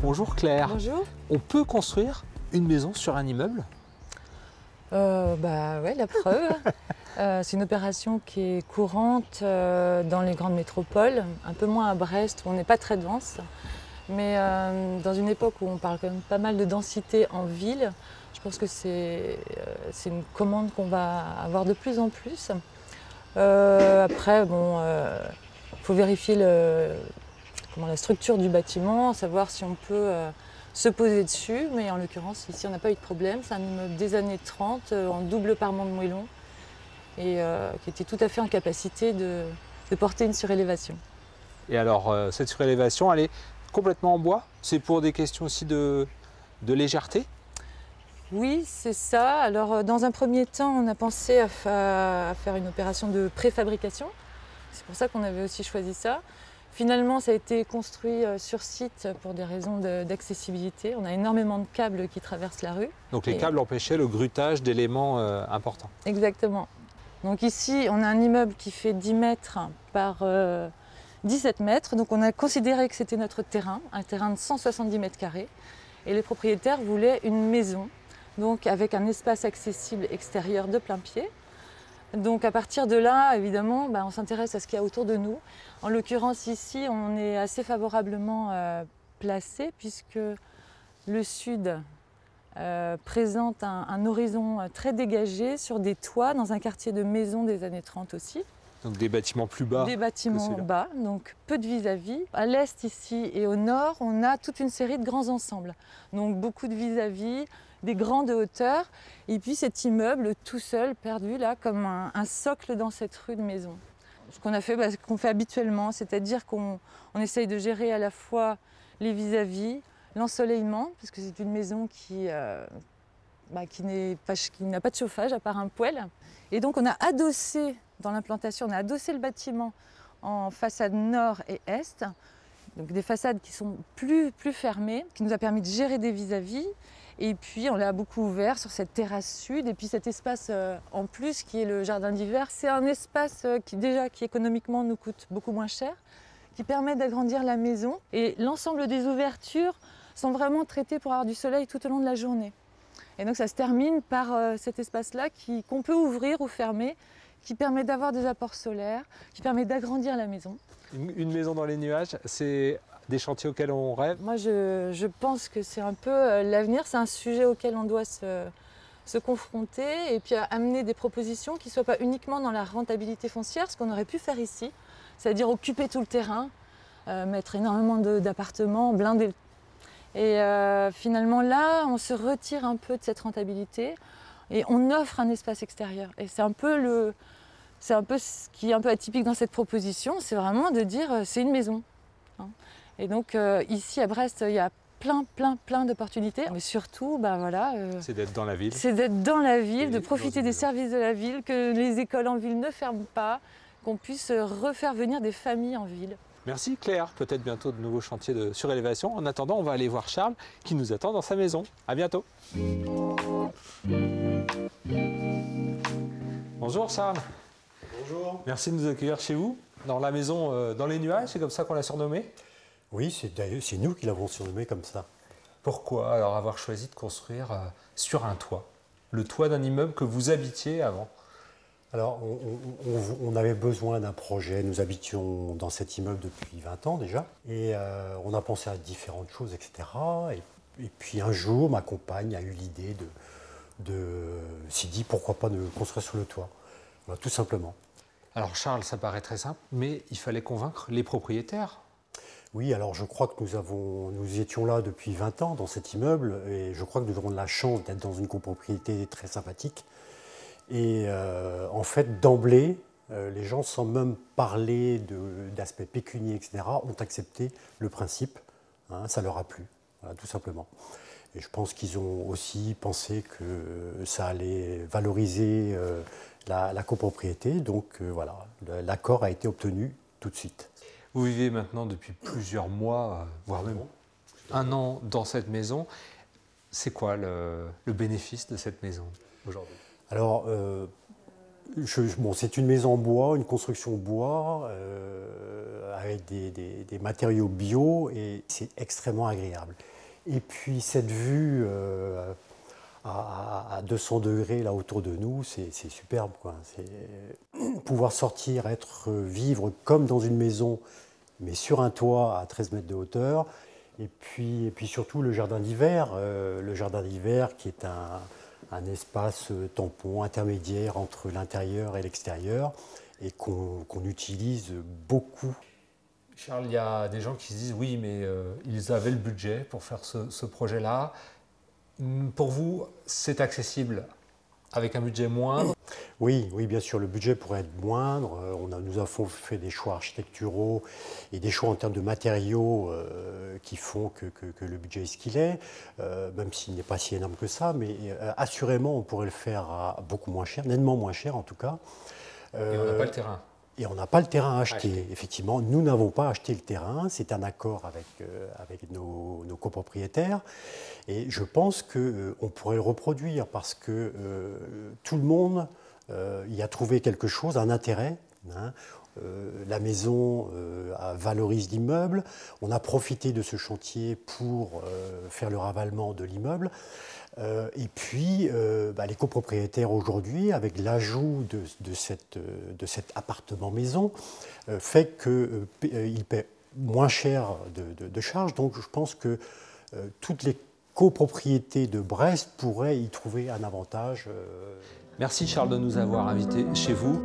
Bonjour Claire. Bonjour. On peut construire une maison sur un immeuble? Ouais, la preuve. C'est une opération qui est courante dans les grandes métropoles, un peu moins à Brest où on n'est pas très dense. Mais dans une époque où on parle quand même pas mal de densité en ville, je pense que c'est une commande qu'on va avoir de plus en plus. Après, faut vérifier la structure du bâtiment, savoir si on peut se poser dessus. Mais en l'occurrence, ici, on n'a pas eu de problème. C'est un immeuble des années 30 en double parement de moellon et qui était tout à fait en capacité de porter une surélévation. Et alors, cette surélévation, elle est complètement en bois? C'est pour des questions aussi de légèreté? Oui, c'est ça. Alors, dans un premier temps, on a pensé à faire une opération de préfabrication. C'est pour ça qu'on avait aussi choisi ça. Finalement, ça a été construit sur site pour des raisons d'accessibilité. On a énormément de câbles qui traversent la rue. Donc les câbles empêchaient le grutage d'éléments importants. Exactement. Donc ici, on a un immeuble qui fait 10 mètres par 17 mètres. Donc on a considéré que c'était notre terrain, un terrain de 170 mètres carrés. Et les propriétaires voulaient une maison, donc avec un espace accessible extérieur de plein pied. Donc à partir de là, évidemment, on s'intéresse à ce qu'il y a autour de nous. En l'occurrence ici, on est assez favorablement placé puisque le sud présente un horizon très dégagé sur des toits dans un quartier de maisons des années 30 aussi. Donc des bâtiments plus bas. Des bâtiments bas, donc peu de vis-à-vis. À l'est ici et au nord, on a toute une série de grands ensembles. Donc beaucoup de vis-à-vis, des grandes hauteurs. Et puis cet immeuble tout seul, perdu là, comme un socle dans cette rue de maisons. Ce qu'on a fait, ce qu'on fait habituellement, c'est-à-dire qu'on essaye de gérer à la fois les vis-à-vis, l'ensoleillement, parce que c'est une maison qui n'a pas de chauffage à part un poêle. Et donc on a adossé, dans l'implantation, on a adossé le bâtiment en façade nord et est, donc des façades qui sont plus fermées, qui nous a permis de gérer des vis-à-vis. Et puis on l'a beaucoup ouvert sur cette terrasse sud et puis cet espace en plus qui est le jardin d'hiver. C'est un espace qui économiquement nous coûte beaucoup moins cher, qui permet d'agrandir la maison. Et l'ensemble des ouvertures sont vraiment traitées pour avoir du soleil tout au long de la journée. Et donc ça se termine par cet espace-là qu'on peut ouvrir ou fermer, qui permet d'avoir des apports solaires, qui permet d'agrandir la maison. Une maison dans les nuages, c'est des chantiers auxquels on rêve? Moi, je pense que c'est un peu l'avenir, c'est un sujet auquel on doit se confronter et puis amener des propositions qui ne soient pas uniquement dans la rentabilité foncière, ce qu'on aurait pu faire ici, c'est-à-dire occuper tout le terrain, mettre énormément d'appartements, blinder. Et finalement là, on se retire un peu de cette rentabilité et on offre un espace extérieur. Et c'est un peu ce qui est un peu atypique dans cette proposition, c'est vraiment de dire c'est une maison. Et donc ici à Brest, il y a plein d'opportunités. Mais surtout, c'est d'être dans la ville. C'est d'être dans la ville, de profiter des services de la ville, que les écoles en ville ne ferment pas, qu'on puisse refaire venir des familles en ville. Merci Claire, peut-être bientôt de nouveaux chantiers de surélévation. En attendant, on va aller voir Charles qui nous attend dans sa maison. À bientôt. Bonjour Charles. Bonjour. Merci de nous accueillir chez vous, dans la maison dans les nuages, c'est comme ça qu'on l'a surnommée? Oui, c'est nous qui l'avons surnommé comme ça. Pourquoi alors avoir choisi de construire sur un toit? Le toit d'un immeuble que vous habitiez avant? Alors, on avait besoin d'un projet. Nous habitions dans cet immeuble depuis 20 ans déjà. Et on a pensé à différentes choses, etc. Et puis un jour, ma compagne a eu l'idée s'est dit pourquoi pas de construire sur le toit. Voilà, tout simplement. Alors Charles, ça paraît très simple, mais il fallait convaincre les propriétaires. Oui, alors je crois que nous étions là depuis 20 ans dans cet immeuble et je crois que nous avons de la chance d'être dans une copropriété très sympathique. Et en fait, d'emblée, les gens, sans même parler d'aspect pécunier, etc., ont accepté le principe. Ça leur a plu, voilà, tout simplement. Et je pense qu'ils ont aussi pensé que ça allait valoriser la copropriété. Donc voilà, l'accord a été obtenu tout de suite. Vous vivez maintenant depuis plusieurs mois, voire même un an dans cette maison. C'est quoi le bénéfice de cette maison aujourd'hui? Alors, c'est une maison en bois, une construction bois, avec des matériaux bio, et c'est extrêmement agréable. Et puis cette vue à 200 degrés là autour de nous, c'est superbe, quoi. Pouvoir sortir, vivre comme dans une maison, mais sur un toit à 13 mètres de hauteur. Et puis surtout le jardin d'hiver qui est un espace tampon intermédiaire entre l'intérieur et l'extérieur et qu'on utilise beaucoup. Charles, il y a des gens qui se disent oui, mais ils avaient le budget pour faire ce projet-là. Pour vous, c'est accessible avec un budget moindre? Oui, bien sûr, le budget pourrait être moindre. Nous avons fait des choix architecturaux et des choix en termes de matériaux qui font que le budget est ce qu'il est, même s'il n'est pas si énorme que ça, mais assurément, on pourrait le faire à beaucoup moins cher, nettement moins cher en tout cas. Et on n'a pas le terrain. Et on n'a pas le terrain à acheter. Effectivement, nous n'avons pas acheté le terrain. C'est un accord avec nos copropriétaires. Et je pense qu'on pourrait le reproduire parce que tout le monde y a trouvé quelque chose, un intérêt. Hein. La maison valorise l'immeuble. On a profité de ce chantier pour faire le ravalement de l'immeuble. Et puis, les copropriétaires aujourd'hui, avec l'ajout de cet appartement-maison, fait qu'ils paient moins cher de charges. Donc, je pense que toutes les copropriétés de Brest pourraient y trouver un avantage. Merci Charles de nous avoir invités chez vous.